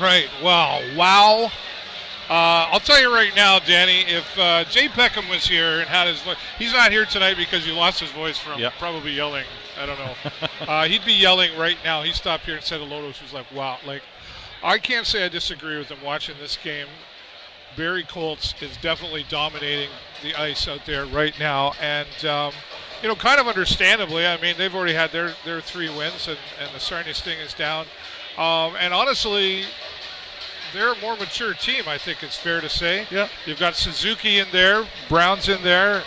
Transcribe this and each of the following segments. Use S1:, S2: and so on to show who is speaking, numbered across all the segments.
S1: Right. Wow. I'll tell you right now, Danny, if Jay Peckham was here and had his voice, he's not here tonight because he lost his voice from probably yelling. I don't know. He'd be yelling right now. He stopped here and said hello to us. He was like, wow. Like, I can't say I disagree with him watching this game. Barrie Colts is definitely dominating the ice out there right now. And, kind of understandably, I mean, they've already had their 3 wins, and the Sarnia Sting is down. And honestly, they're a more mature team, I think it's fair to say.
S2: Yeah.
S1: You've got Suzuki in there, Brown's in there.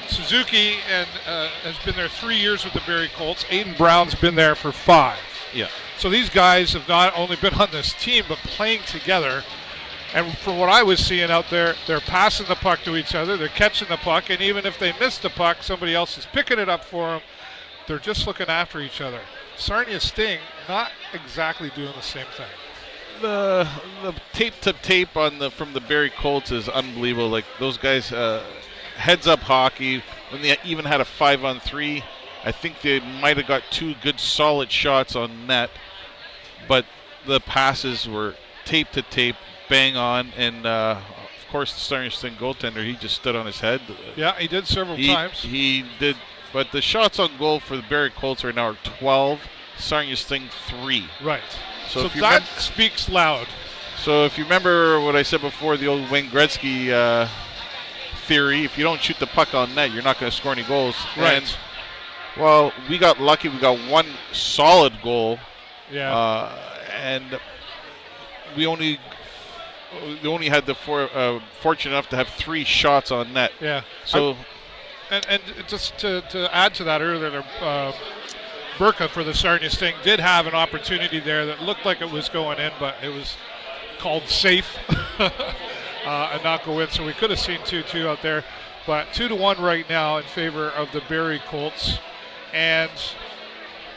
S1: Suzuki has been there 3 years with the Barrie Colts. Aiden Brown's been there for 5.
S2: Yeah.
S1: So these guys have not only been on this team, but playing together. And from what I was seeing out there, they're passing the puck to each other, they're catching the puck, and even if they miss the puck, somebody else is picking it up for them. They're just looking after each other. Sarnia Sting not exactly doing the same thing.
S2: The tape to tape from the Barrie Colts is unbelievable. Like, those guys, heads up hockey. When they even had a 5-on-3, I think they might have got 2 good solid shots on net, but the passes were tape to tape, bang on, and of course the Sarnia Sting goaltender, he just stood on his head.
S1: Yeah, he did several times.
S2: He did, but the shots on goal for the Barrie Colts right now are 12, Sarnia Sting 3.
S1: Right.
S2: So
S1: that speaks loud.
S2: So if you remember what I said before, the old Wayne Gretzky theory, if you don't shoot the puck on net, you're not going to score any goals.
S1: Right.
S2: And, well, we got lucky. We got 1 solid goal.
S1: Yeah.
S2: And we only had the fortunate enough to have 3 shots on net.
S1: Yeah.
S2: So,
S1: and just to add to that earlier, Burka for the Sarnia Sting did have an opportunity there that looked like it was going in, but it was called safe and not go in. So we could have seen 2-2 out there, but 2-1 right now in favor of the Barrie Colts. And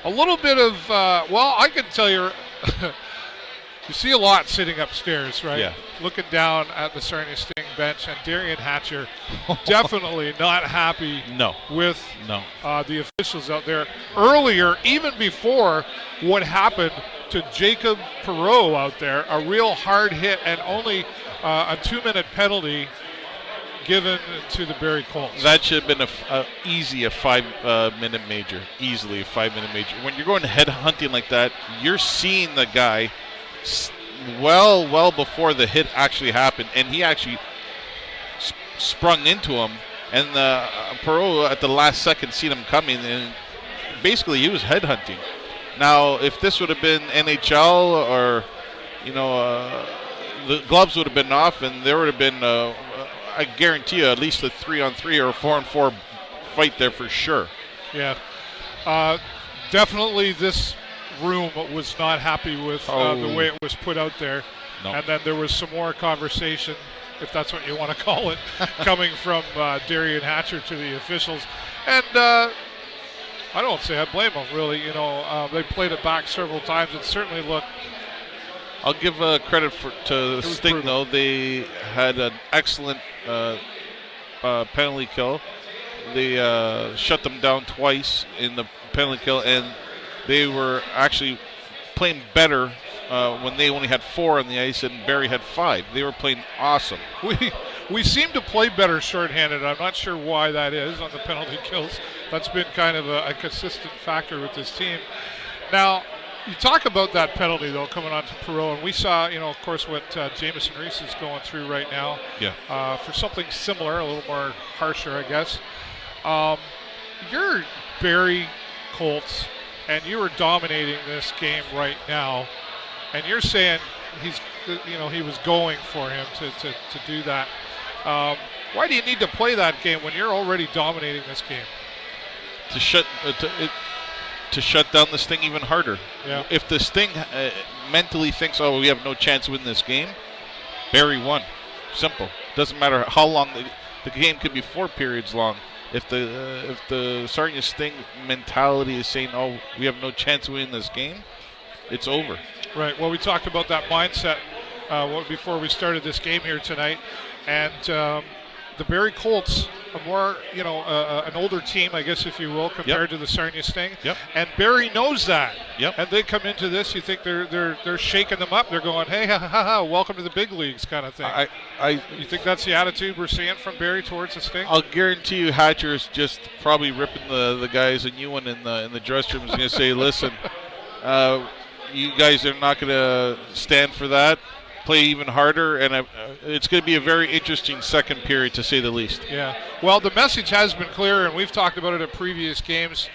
S1: a little bit of, I can tell you, you see a lot sitting upstairs, right?
S2: Yeah.
S1: Looking down at the Sarnia Sting bench, and Darian Hatcher definitely not happy with the officials out there. Earlier, even before what happened to Jacob Perreault out there, a real hard hit and only a 2-minute penalty given to the Barrie Colts.
S2: That should have been easily a 5-minute major. Easily a 5-minute major. When you're going head hunting like that, you're seeing the guy well before the hit actually happened, and he actually sprung into him, and Perreault at the last second seen him coming, and basically he was head hunting. Now, if this would have been NHL, or the gloves would have been off, and there would have been I guarantee you at least a 3-on-3 or a 4-on-4 fight there for sure.
S1: Yeah, definitely this room was not happy with the way it was put out there.
S2: No.
S1: And then there was some more conversation, if that's what you want to call it, coming from Darian Hatcher to the officials. And I don't say I blame them, really. They played it back several times. It certainly looked.
S2: I'll give credit to Sting, though. They had an excellent penalty kill. They shut them down twice in the penalty kill, and they were actually playing better when they only had 4 on the ice and Barrie had 5. They were playing awesome.
S1: We seem to play better shorthanded. I'm not sure why that is on the penalty kills. That's been kind of a consistent factor with this team. Now, you talk about that penalty, though, coming on to Perreault, and we saw, of course, what Jamison Reese is going through right now.
S2: Yeah.
S1: For something similar, a little more harsher, I guess. You're Barrie Colts, and you are dominating this game right now, and you're saying he was going for him to do that. Why do you need to play that game when you're already dominating this game?
S2: To shut down the Sting even harder.
S1: Yeah.
S2: If the Sting mentally thinks, we have no chance to win this game, Barrie won. Simple. Doesn't matter how long the game could be 4 periods long. If the Sarnia Sting mentality is saying, we have no chance to win this game, it's over.
S1: Right. Well, we talked about that mindset before we started this game here tonight, and the Barrie Colts, a more, an older team, I guess, if you will, compared to the Sarnia Sting.
S2: Yep.
S1: And Barrie knows that.
S2: Yep.
S1: And they come into this, you think they're shaking them up. They're going, hey, ha, ha, ha, welcome to the big leagues kind of thing. You think that's the attitude we're seeing from Barrie towards the Sting?
S2: I'll guarantee you Hatcher's just probably ripping the guys and you one in the dressing room is going to say, listen, you guys are not going to stand for that. Play even harder, and it's going to be a very interesting second period, to say the least.
S1: Yeah. Well, the message has been clear, and we've talked about it at previous games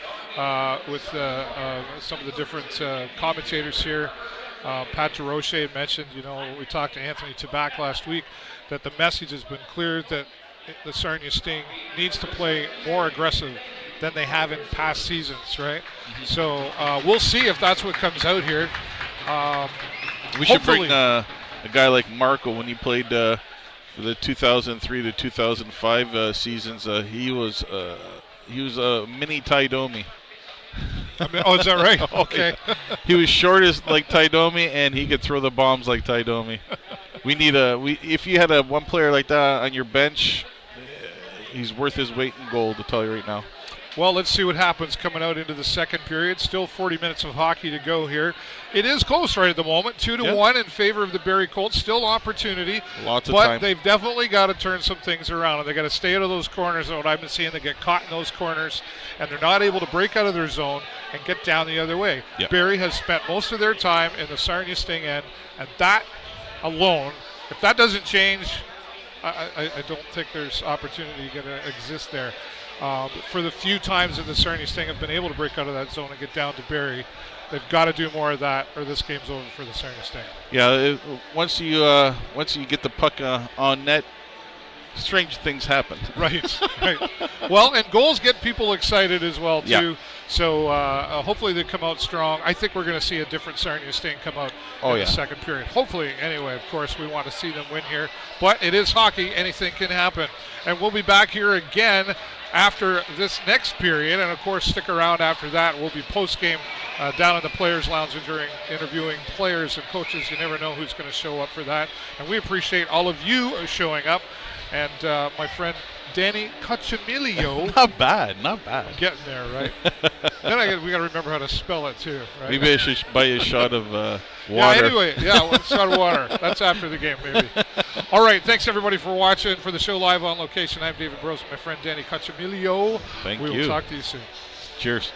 S1: with some of the different commentators here. Pat DeRoche had mentioned, we talked to Anthony Tabak last week, that the message has been clear that the Sarnia Sting needs to play more aggressive than they have in past seasons, right? Mm-hmm. So we'll see if that's what comes out here.
S2: We should bring a guy like Marco when he played for the 2003 to 2005 seasons. He was a mini Ty Domi.
S1: Oh, is that right? Okay.
S2: He was short as like Ty Domi, and he could throw the bombs like Ty Domi. If you had one player like that on your bench, he's worth his weight in gold, to tell you right now.
S1: Well, let's see what happens coming out into the second period. Still 40 minutes of hockey to go here. It is close right at the moment, 2-1 in favor of the Barrie Colts. Still opportunity,
S2: lots of time.
S1: But they've definitely got to turn some things around, and they got to stay out of those corners. What I've been seeing, they get caught in those corners, and they're not able to break out of their zone and get down the other way.
S2: Yep.
S1: Barrie has spent most of their time in the Sarnia Sting end, and that alone, if that doesn't change, I don't think there's opportunity going to exist there. For the few times that the Sarnia Sting have been able to break out of that zone and get down to Barrie, they've got to do more of that, or this game's over for the Sarnia Sting.
S2: Yeah, once you get the puck on net, strange things happen.
S1: Right. Well, and goals get people excited as well too.
S2: Yeah.
S1: So hopefully they come out strong. I think we're going to see a different Sarnia Sting come out in the second period. Hopefully, anyway. Of course, we want to see them win here, but it is hockey. Anything can happen, and we'll be back here again after this next period, and of course stick around after that. We'll be post-game down in the Players Lounge interviewing players and coaches. You never know who's going to show up for that, and we appreciate all of you showing up. And my friend Danny Coccimiglio.
S2: Not bad.
S1: Getting there, right? Then we got to remember how to spell it too, right?
S2: Maybe I should buy a shot of water.
S1: Yeah, anyway, a shot of water. That's after the game, maybe. All right, thanks everybody for watching. For the show live on location, I'm David Burrows, my friend Danny Coccimiglio.
S2: Thank you.
S1: We will talk to you soon.
S2: Cheers.